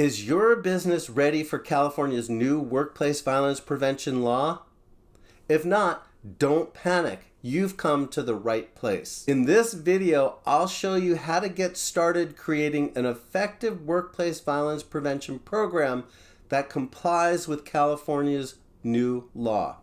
Is your business ready for California's new workplace violence prevention law? If not, don't panic. You've come to the right place. In this video, I'll show you how to get started creating an effective workplace violence prevention program that complies with California's new law.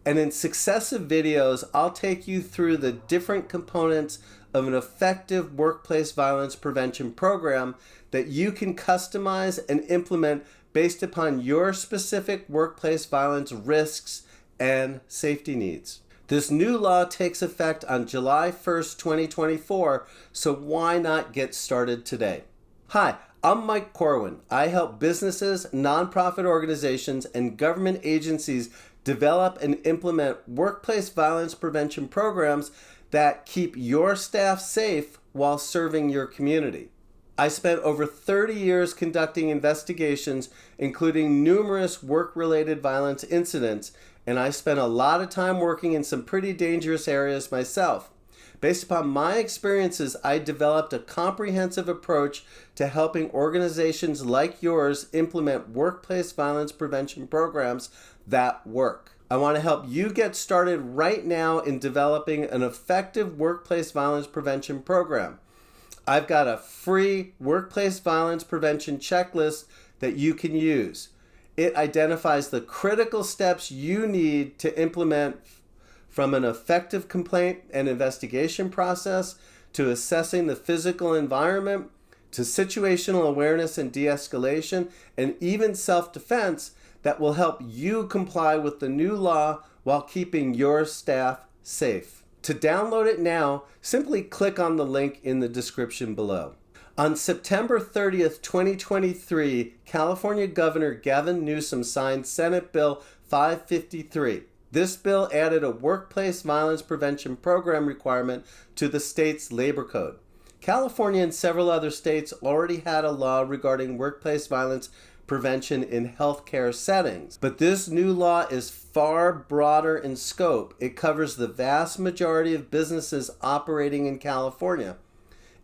And in successive videos, I'll take you through the different components of an effective workplace violence prevention program that you can customize and implement based upon your specific workplace violence risks and safety needs. This new law takes effect on July 1st, 2024, so why not get started today? Hi, I'm Mike Corwin. I help businesses, nonprofit organizations, and government agencies develop and implement workplace violence prevention programs that keep your staff safe while serving your community. I spent over 30 years conducting investigations, including numerous work-related violence incidents, and I spent a lot of time working in some pretty dangerous areas myself. Based upon my experiences, I developed a comprehensive approach to helping organizations like yours implement workplace violence prevention programs that work. I want to help you get started right now in developing an effective workplace violence prevention program. I've got a free workplace violence prevention checklist that you can use. It identifies the critical steps you need to implement, from an effective complaint and investigation process, to assessing the physical environment, to situational awareness and de-escalation, and even self-defense, that will help you comply with the new law while keeping your staff safe. To download it now, simply click on the link in the description below. On September 30th, 2023, California Governor Gavin Newsom signed Senate Bill 553. This bill added a workplace violence prevention program requirement to the state's labor code. California and several other states already had a law regarding workplace violence prevention in healthcare settings, but this new law is far broader in scope. It covers the vast majority of businesses operating in California.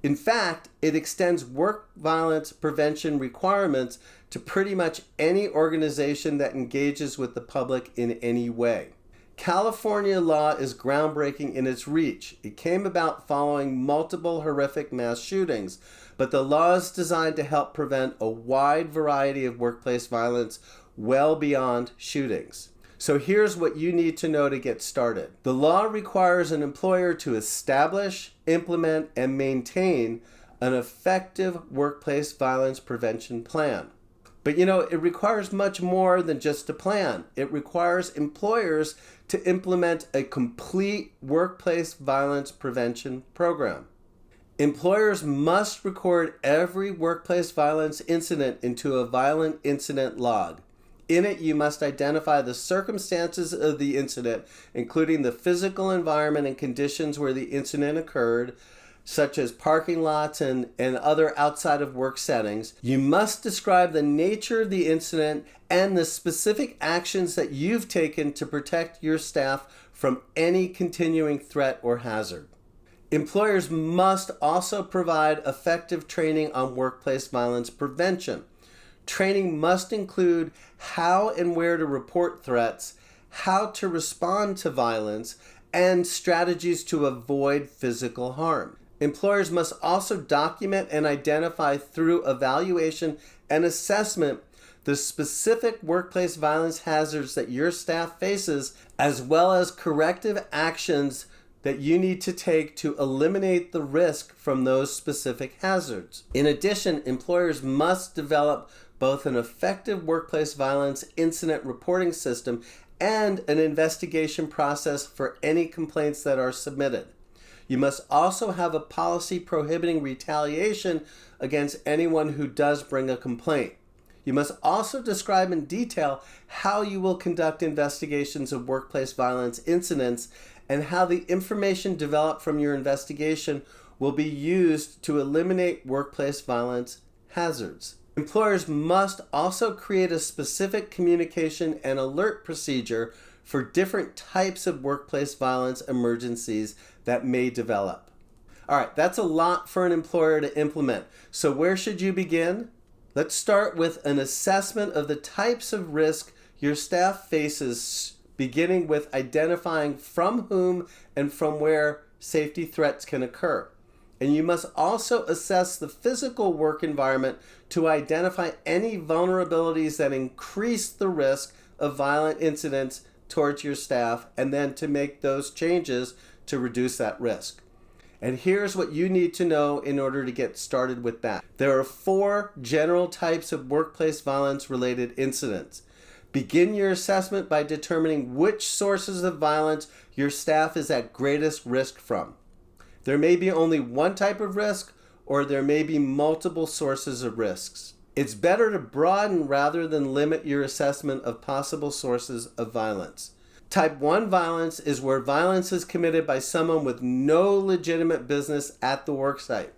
In fact, it extends work violence prevention requirements to pretty much any organization that engages with the public in any way. California law is groundbreaking in its reach. It came about following multiple horrific mass shootings, but the law is designed to help prevent a wide variety of workplace violence well beyond shootings. So here's what you need to know to get started. The law requires an employer to establish, implement, and maintain an effective workplace violence prevention plan. But it requires much more than just a plan. It requires employers to implement a complete workplace violence prevention program. Employers must record every workplace violence incident into a violent incident log. In it, you must identify the circumstances of the incident, including the physical environment and conditions where the incident occurred, such as parking lots and other outside of work settings. You must describe the nature of the incident and the specific actions that you've taken to protect your staff from any continuing threat or hazard. Employers must also provide effective training on workplace violence prevention. Training must include how and where to report threats, how to respond to violence, and strategies to avoid physical harm. Employers must also document and identify through evaluation and assessment the specific workplace violence hazards that your staff faces, as well as corrective actions that you need to take to eliminate the risk from those specific hazards. In addition, employers must develop both an effective workplace violence incident reporting system and an investigation process for any complaints that are submitted. You must also have a policy prohibiting retaliation against anyone who does bring a complaint. You must also describe in detail how you will conduct investigations of workplace violence incidents and how the information developed from your investigation will be used to eliminate workplace violence hazards. Employers must also create a specific communication and alert procedure for different types of workplace violence emergencies that may develop. All right, that's a lot for an employer to implement. So where should you begin? Let's start with an assessment of the types of risk your staff faces, beginning with identifying from whom and from where safety threats can occur. And you must also assess the physical work environment to identify any vulnerabilities that increase the risk of violent incidents towards your staff, and then to make those changes to reduce that risk. And here's what you need to know in order to get started with that. There are 4 general types of workplace violence related incidents. Begin your assessment by determining which sources of violence your staff is at greatest risk from. There may be only one type of risk, or there may be multiple sources of risks. It's better to broaden rather than limit your assessment of possible sources of violence. Type 1 violence is where violence is committed by someone with no legitimate business at the worksite.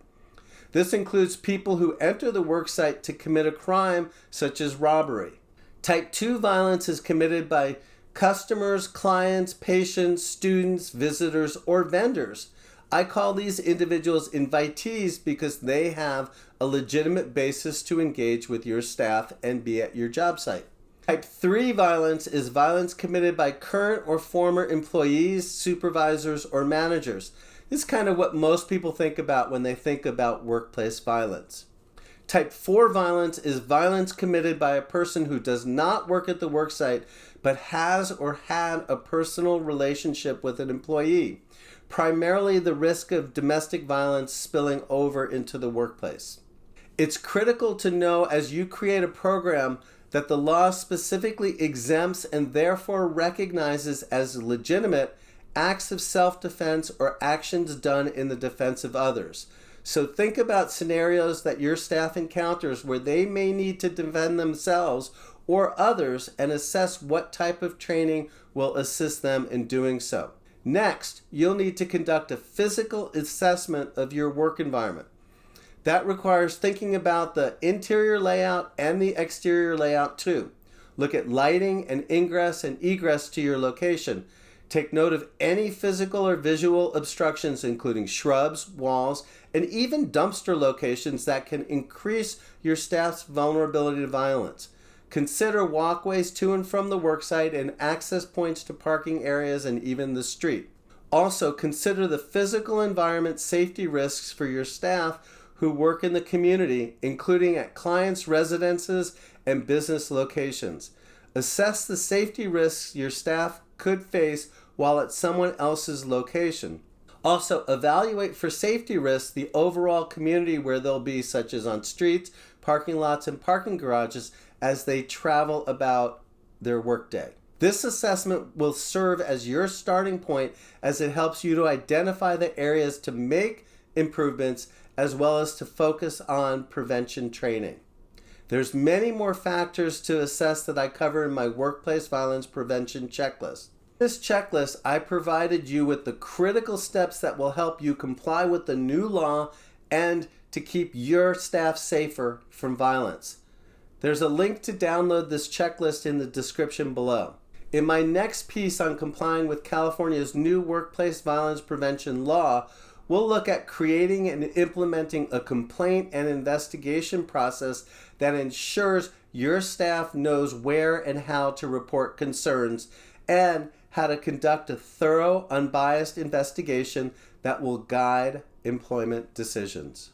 This includes people who enter the worksite to commit a crime such as robbery. Type 2 violence is committed by customers, clients, patients, students, visitors, or vendors. I call these individuals invitees because they have a legitimate basis to engage with your staff and be at your job site. Type 3 violence is violence committed by current or former employees, supervisors, or managers. This is kind of what most people think about when they think about workplace violence. Type 4 violence is violence committed by a person who does not work at the worksite but has or had a personal relationship with an employee, primarily the risk of domestic violence spilling over into the workplace. It's critical to know as you create a program that the law specifically exempts and therefore recognizes as legitimate acts of self-defense or actions done in the defense of others. So think about scenarios that your staff encounters where they may need to defend themselves or others and assess what type of training will assist them in doing so. Next, you'll need to conduct a physical assessment of your work environment. That requires thinking about the interior layout and the exterior layout too. Look at lighting and ingress and egress to your location. Take note of any physical or visual obstructions, including shrubs, walls, and even dumpster locations that can increase your staff's vulnerability to violence. Consider walkways to and from the worksite and access points to parking areas and even the street. Also, consider the physical environment safety risks for your staff who work in the community, including at clients' residences and business locations. Assess the safety risks your staff could face while at someone else's location. Also, evaluate for safety risks the overall community where they'll be, such as on streets, parking lots, and parking garages as they travel about their workday. This assessment will serve as your starting point as it helps you to identify the areas to make improvements as well as to focus on prevention training. There's many more factors to assess that I cover in my workplace violence prevention checklist. In this checklist, I provided you with the critical steps that will help you comply with the new law and to keep your staff safer from violence. There's a link to download this checklist in the description below. In my next piece on complying with California's new workplace violence prevention law, we'll look at creating and implementing a complaint and investigation process that ensures your staff knows where and how to report concerns and how to conduct a thorough, unbiased investigation that will guide employment decisions.